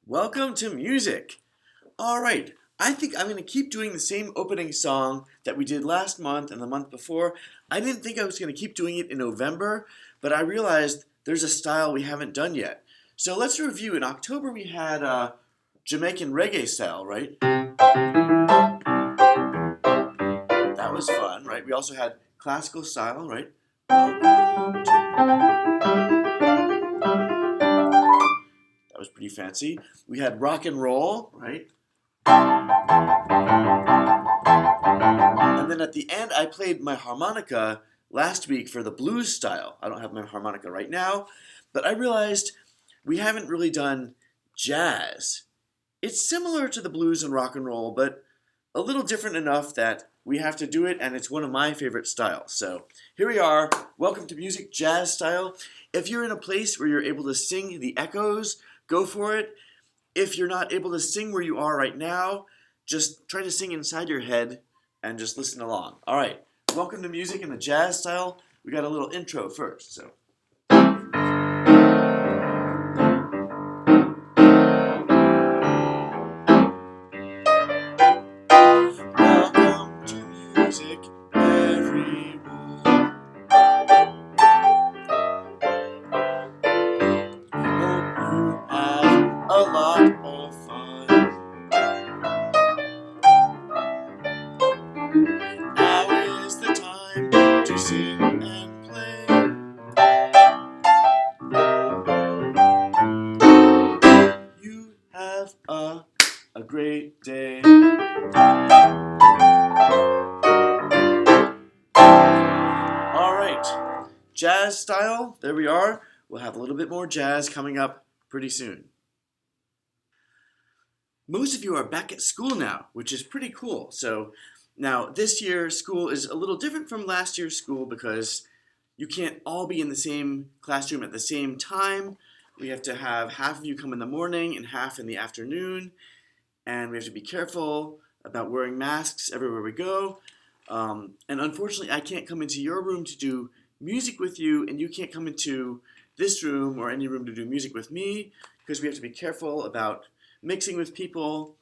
Welcome to music. All right, I think I'm going to keep doing the same opening song that we did last month and the month before. I didn't think I was going to keep doing it in November, but I realized there's a style we haven't done yet. So let's review. In October we had Jamaican reggae style, right? That was fun, right? We also had classical style, right? That was pretty fancy. We had rock and roll, right? And then at the end, I played my harmonica last week for the blues style. I don't have my harmonica right now, but I realized we haven't really done jazz. It's similar to the blues and rock and roll, but a little different enough that we have to do it, and it's one of my favorite styles. So here we are. Welcome to music, jazz style. If you're in a place where you're able to sing the echoes, go for it. If you're not able to sing where you are right now, just try to sing inside your head and just listen along. All right, welcome to music in the jazz style. We got a little intro first, so. Welcome to music, everyone. Hope you have a lot of fun. Now is the time to sing and play. You have a great day. All right, jazz style, there we are. We'll have a little bit more jazz coming up pretty soon. Most of you are back at school now, which is pretty cool. So now this year school is a little different from last year's school because you can't all be in the same classroom at the same time. We have to have half of you come in the morning and half in the afternoon, and we have to be careful about wearing masks everywhere we go. And unfortunately, I can't come into your room to do music with you, and you can't come into this room or any room to do music with me because we have to be careful about mixing with people,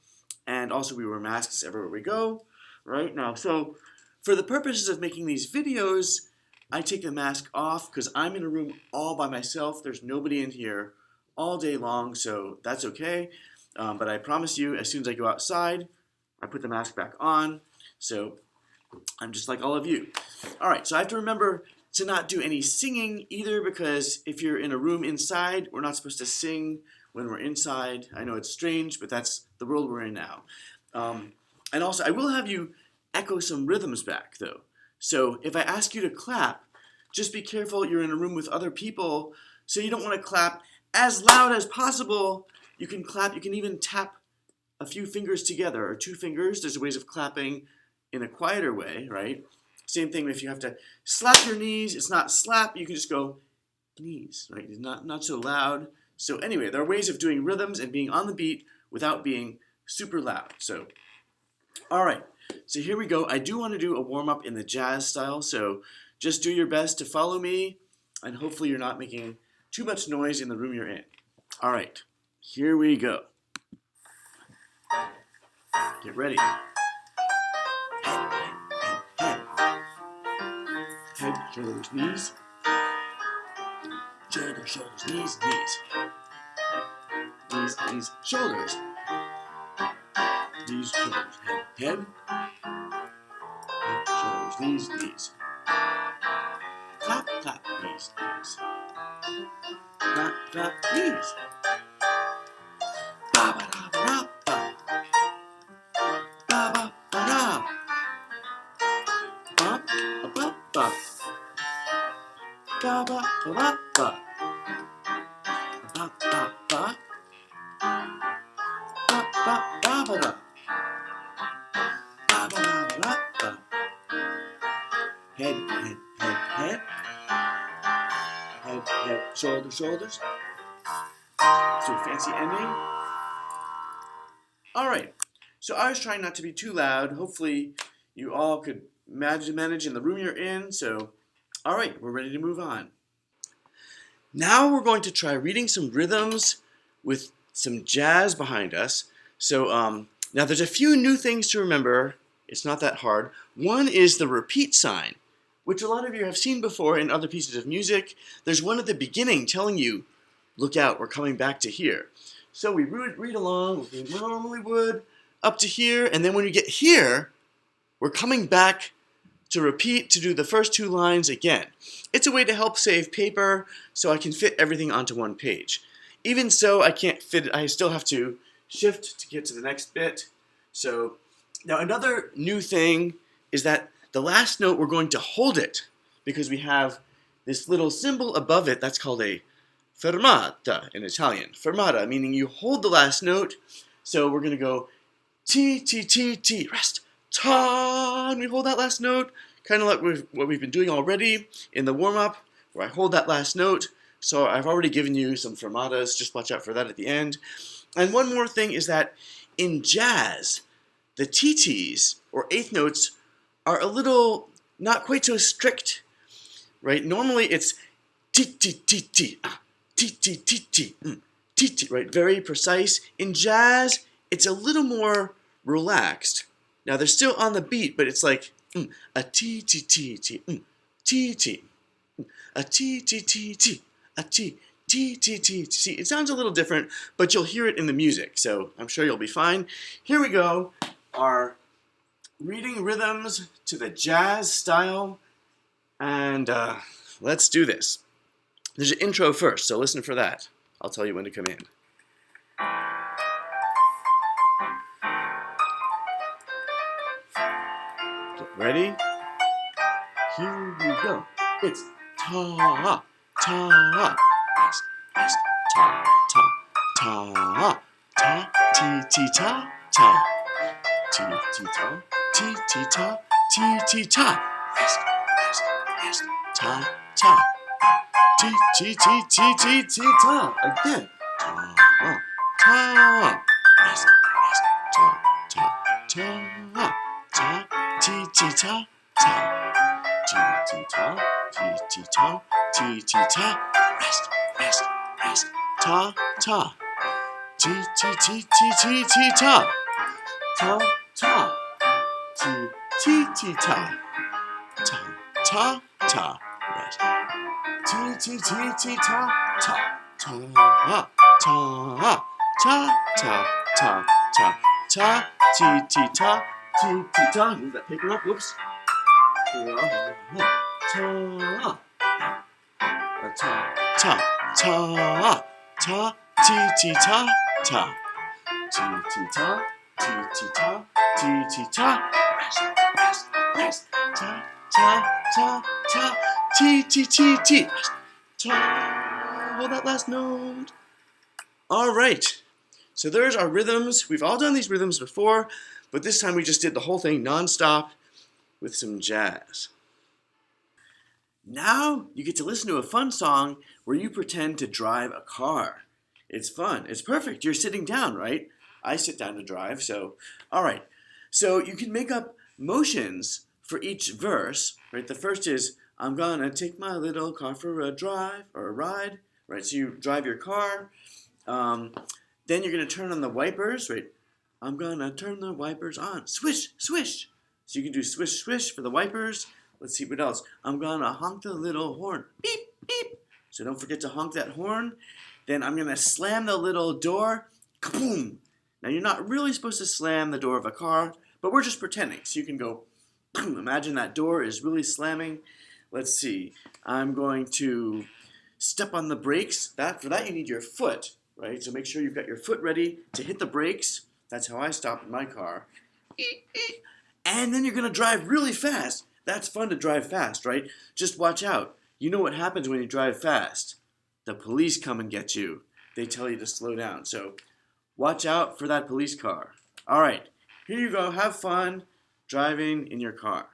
and also we wear masks everywhere we go right now. So for the purposes of making these videos, I take the mask off because I'm in a room all by myself. There's nobody in here all day long, so that's okay. But I promise you, as soon as I go outside, I put the mask back on. So I'm just like all of you. All right, so I have to remember to not do any singing either, because if you're in a room inside, we're not supposed to sing when we're inside. I know it's strange, but that's the world we're in now. And also, I will have you echo some rhythms back, though. So if I ask you to clap, just be careful you're in a room with other people, so you don't want to clap as loud as possible. You can clap, you can even tap a few fingers together, or two fingers. There's ways of clapping in a quieter way, right? Same thing if you have to slap your knees. It's not slap, you can just go knees, right? It's not so loud. So anyway, there are ways of doing rhythms and being on the beat without being super loud. So, all right, so here we go. I do want to do a warm-up in the jazz style, so just do your best to follow me, and hopefully you're not making too much noise in the room you're in. All right, here we go. Get ready. Head, shoulders, knees. Shoulders, shoulders, knees, knees. Knees, knees, shoulders. Knees, shoulders, head. Head, shoulders, knees, knees. Clap, clap, knees, knees. Clap, clap, knees. Ba ba da ba da ba. Ba ba ba da. Ba ba ba ba. Ba ba ba ba ba. Ba ba ba. Ba ba ba ba da. Ba ba ba ba ba. Head, head, head, head. Head, head, shoulders, shoulders. So fancy ending. All right. So I was trying not to be too loud. Hopefully you all could manage in the room you're in. So, all right, we're ready to move on. Now we're going to try reading some rhythms with some jazz behind us. So now there's a few new things to remember. It's not that hard. One is the repeat sign, which a lot of you have seen before in other pieces of music. There's one at the beginning telling you, look out, we're coming back to here. So we read along like we normally would up to here, and then when you get here, we're coming back to repeat to do the first two lines again. It's a way to help save paper so I can fit everything onto one page. Even so, I can't fit it. I still have to shift to get to the next bit. So now another new thing is that the last note we're going to hold it because we have this little symbol above it that's called a fermata in Italian. Fermata, meaning you hold the last note. So we're going to go T, T, T, T, rest, ta, and we hold that last note, kind of like what we've been doing already in the warm-up, where I hold that last note. So I've already given you some fermatas, just watch out for that at the end. And one more thing is that in jazz, the TTs, or eighth notes, are a little not quite so strict, right? Normally it's T, T, T, T, T, T, T, T, T, T, right? Very precise. In jazz, it's a little more relaxed. Now they're still on the beat, but it's like a T, T, T, T, T, T, a T, T, T, T, a T, T, T, T, T. It sounds a little different, but you'll hear it in the music, so I'm sure you'll be fine. Here we go, our reading rhythms to the jazz style, and let's do this. There's an intro first, so listen for that. I'll tell you when to come in. Get ready? Here we go. It's ta, ta, rest, rest, ta, ta, ta, ta, ti, ti, ta, ta, ti, ti, ta, ti, ti, ta, ti, ti, ta, rest, rest, rest, ta, ta, ti, ti, ti, ti, ti, ti, ta, again, ta, ta, rest, rest, ta, ta, ta, ta, ti, ti, ta, ta. Ti ti ta, ti ti ta, ti ti ta, rest, rest, rest, ta ta, ti ti ti ti ti ti ta, ta ta, ti ti ti ta, ta ta, rest, ti ti ti ti ta, ta ta ta ta ta ta ta ta, ti ti ta, ti ti ta. Move that paper up. Whoops. Ta ta ta ta ta ti ti ta ta ti ti ta ti ti ta ti ti ta, rest, rest, rest, ta ta ta ta ti ti ti ti, ta. Hold that last note. All right, so there's our rhythms. We've all done these rhythms before, but this time we just did the whole thing non-stop with some jazz. Now you get to listen to a fun song where you pretend to drive a car. It's fun. It's perfect. You're sitting down, right? I sit down to drive, so all right. So you can make up motions for each verse, right? The first is, I'm gonna take my little car for a drive or a ride, right? So you drive your car. Then you're gonna turn on the wipers, right? I'm gonna turn the wipers on. Swish, swish. So you can do swish, swish for the wipers. Let's see what else. I'm gonna honk the little horn. Beep, beep. So don't forget to honk that horn. Then I'm gonna slam the little door. Kaboom. Now you're not really supposed to slam the door of a car, but we're just pretending. So you can go, boom. Imagine that door is really slamming. Let's see. I'm going to step on the brakes. For that you need your foot, right? So make sure you've got your foot ready to hit the brakes. That's how I stop in my car. And then you're gonna drive really fast. That's fun to drive fast, right? Just watch out. You know what happens when you drive fast. The police come and get you. They tell you to slow down. So watch out for that police car. All right, here you go. Have fun driving in your car.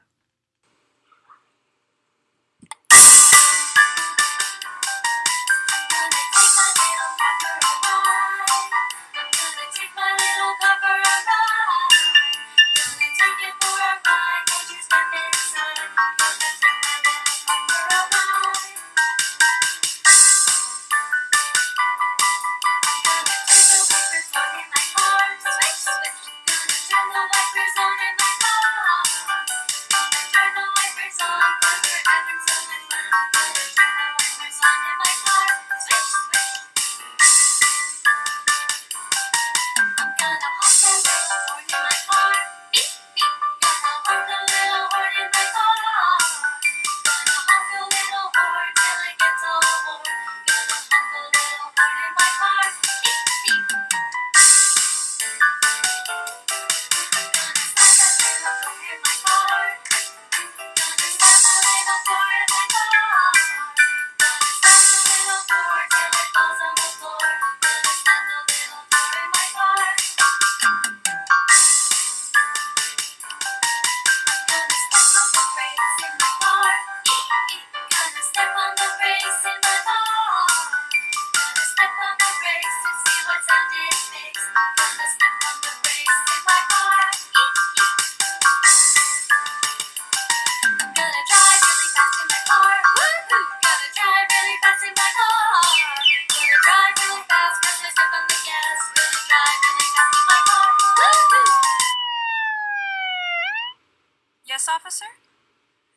officer?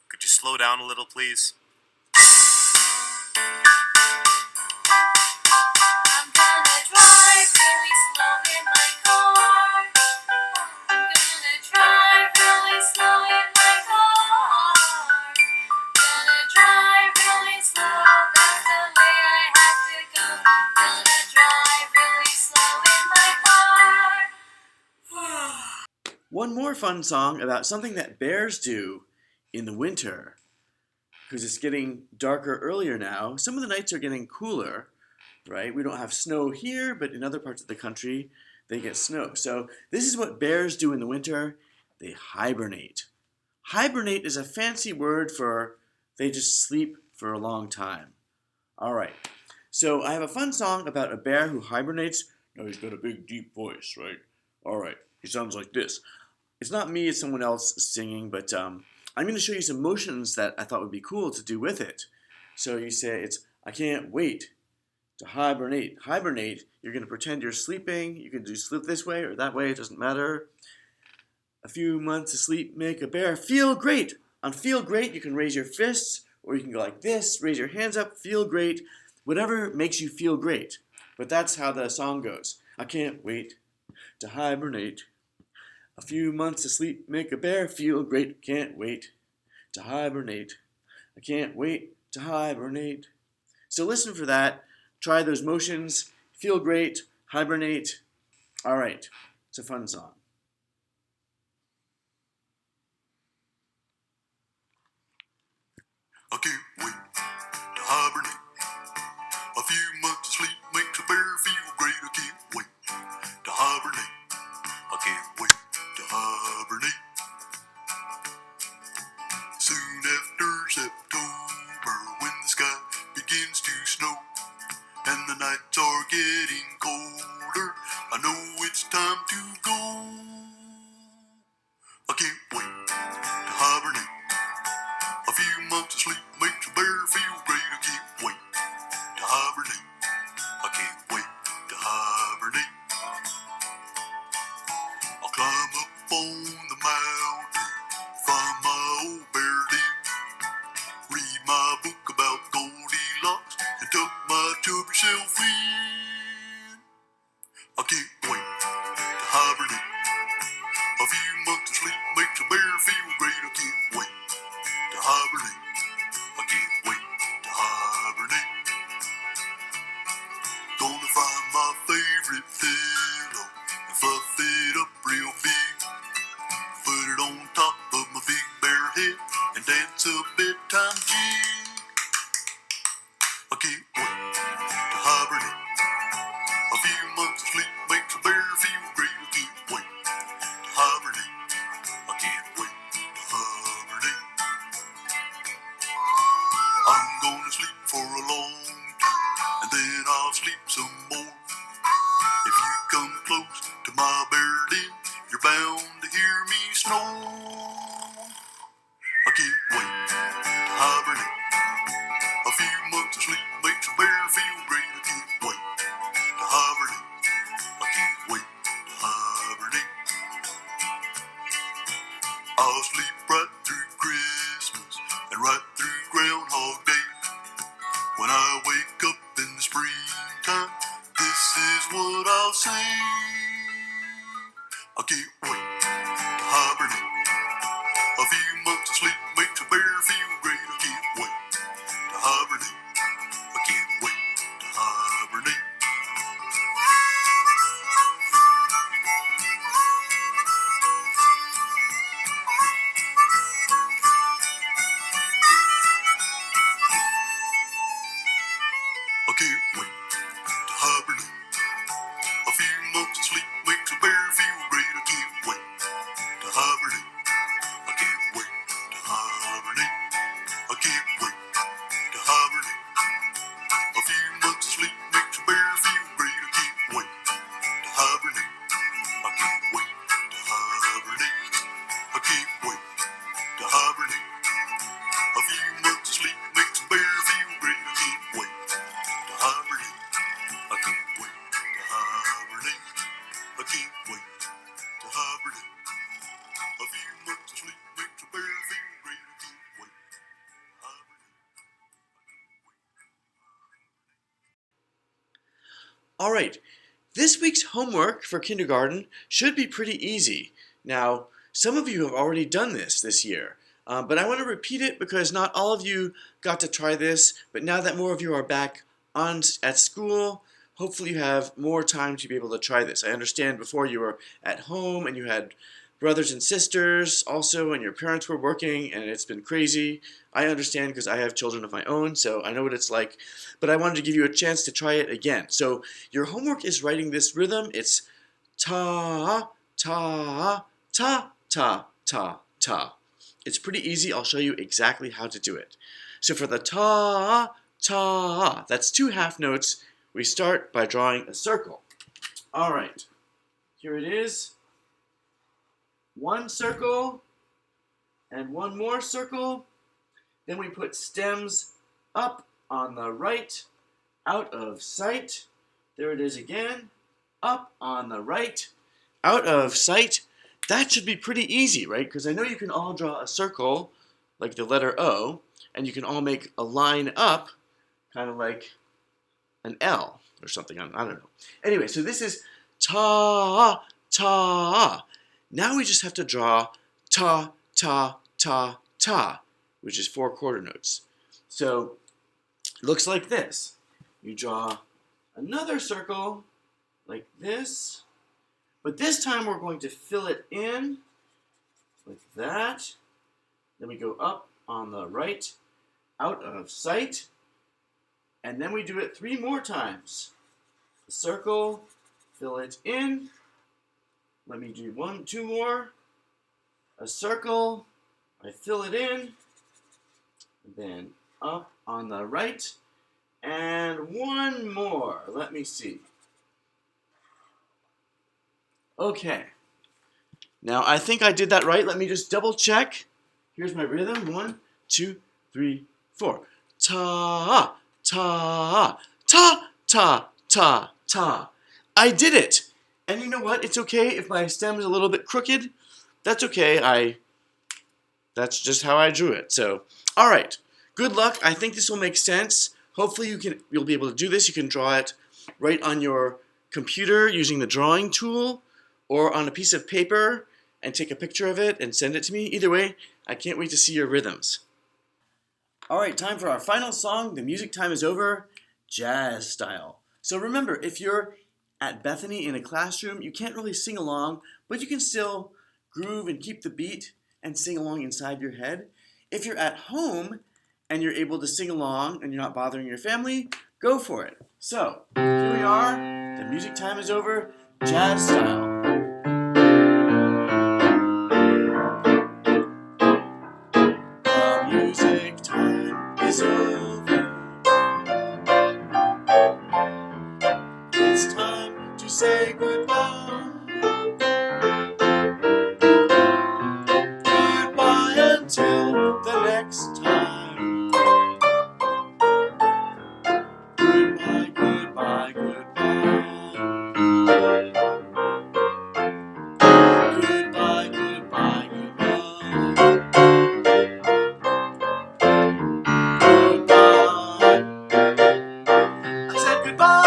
Could you slow down a little, please? I'm gonna drive really slow in my car. I'm gonna drive really slow in my car. Gonna drive really slow, that's the way I have to go. Gonna drive really slow in my car. One more fun song about something that bears do in the winter. Because it's getting darker earlier now. Some of the nights are getting cooler, right? We don't have snow here, but in other parts of the country, they get snow. So this is what bears do in the winter. They hibernate. Hibernate is a fancy word for they just sleep for a long time. All right. So I have a fun song about a bear who hibernates. Now he's got a big, deep voice, right? All right. He sounds like this. It's not me, it's someone else singing, but I'm going to show you some motions that I thought would be cool to do with it. So you say it's, I can't wait to hibernate. Hibernate, you're going to pretend you're sleeping. You can do sleep this way or that way, it doesn't matter. A few months of sleep make a bear feel great. On feel great, you can raise your fists, or you can go like this, raise your hands up, feel great. Whatever makes you feel great. But that's how the song goes. I can't wait to hibernate. A few months of sleep make a bear feel great. Can't wait to hibernate. I can't wait to hibernate. So listen for that. Try those motions. Feel great. Hibernate. All right. It's a fun song. I can't wait to hibernate. A few months of sleep makes a bear feel great. I can't wait to hibernate. I can't wait to hibernate. Soon after September, when the sky begins to snow and the nights are getting colder, I know it's time to go. I can't wait to hibernate. A few months of sleep makes a bear feel great. I can't wait to hibernate. I can't wait to hibernate. I'll climb up on the mountain, find my old bear den, read my book about Goldilocks, and tuck my chubby self in. I can't wait to hibernate. A few months of sleep makes a bear feel great. I can't wait to hibernate. I can't wait to hibernate. Gonna find my favorite pillow and fluff it up real big. Put it on top of my big bear head and dance a bedtime jig. I can't wait to hibernate. A few months of sleep makes a bear feel great. I can't wait to hibernate. I can't wait to hibernate. I'm gonna sleep for a long time, and then I'll sleep some more. If you come close to my bear den, you're bound to hear me snore. I can't wait to hibernate. A few months of sleep makes a bear feel great. I can't wait to hibernate. I can't wait to hibernate. I'll sleep right through Christmas and right through Groundhog Day. When I wake up in the springtime, this is what I'll say. I can't wait to hibernate. A few months of sleep makes a bear feel great. I can't wait to hibernate. I can't wait to hibernate. I can't wait to hibernate. A few months of sleep makes a bear feel great. I can't wait to hibernate. I can't wait to hibernate. All right, this week's homework for kindergarten should be pretty easy. Now, some of you have already done this year, but I want to repeat it because not all of you got to try this, but now that more of you are back at school, hopefully you have more time to be able to try this. I understand before you were at home and you had brothers and sisters also, and your parents were working, and it's been crazy. I understand because I have children of my own, so I know what it's like. But I wanted to give you a chance to try it again. So your homework is writing this rhythm. It's ta, ta, ta, ta, ta, ta. It's pretty easy. I'll show you exactly how to do it. So for the ta, ta, that's 2 half notes. We start by drawing a circle. All right, here it is. 1 circle and 1 more circle. Then we put stems up on the right, out of sight. There it is again. Up on the right, out of sight. That should be pretty easy, right? Because I know you can all draw a circle, like the letter O, and you can all make a line up, kind of like an L or something. I don't know. Anyway, so this is ta, ta. Now we just have to draw ta, ta, ta, ta, which is 4 quarter notes. So it looks like this. You draw another circle like this, but this time we're going to fill it in like that. Then we go up on the right, out of sight, and then we do it 3 more times. A circle, fill it in. Let me do 2 more. A circle, I fill it in, then up on the right, and 1 more. Let me see. Okay. Now I think I did that right. Let me just double check. Here's my rhythm. 1, 2, 3, 4. Ta, ta, ta, ta, ta, ta. I did it. And you know what? It's okay if my stem is a little bit crooked. That's okay. That's just how I drew it. So, all right. Good luck. I think this will make sense. Hopefully you'll be able to do this. You can draw it right on your computer using the drawing tool or on a piece of paper and take a picture of it and send it to me. Either way, I can't wait to see your rhythms. All right, time for our final song. The music time is over. Jazz style. So remember, if you're at Bethany in a classroom, you can't really sing along, but you can still groove and keep the beat and sing along inside your head. If you're at home and you're able to sing along and you're not bothering your family, go for it. So, here we are. The music time is over. Jazz style. The music time is over. It's time to say goodbye. Goodbye until the next time. Goodbye, goodbye, goodbye. Goodbye, goodbye, goodbye. Goodbye. I said goodbye.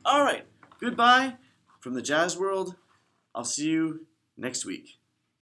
All right, goodbye from the jazz world. I'll see you next week.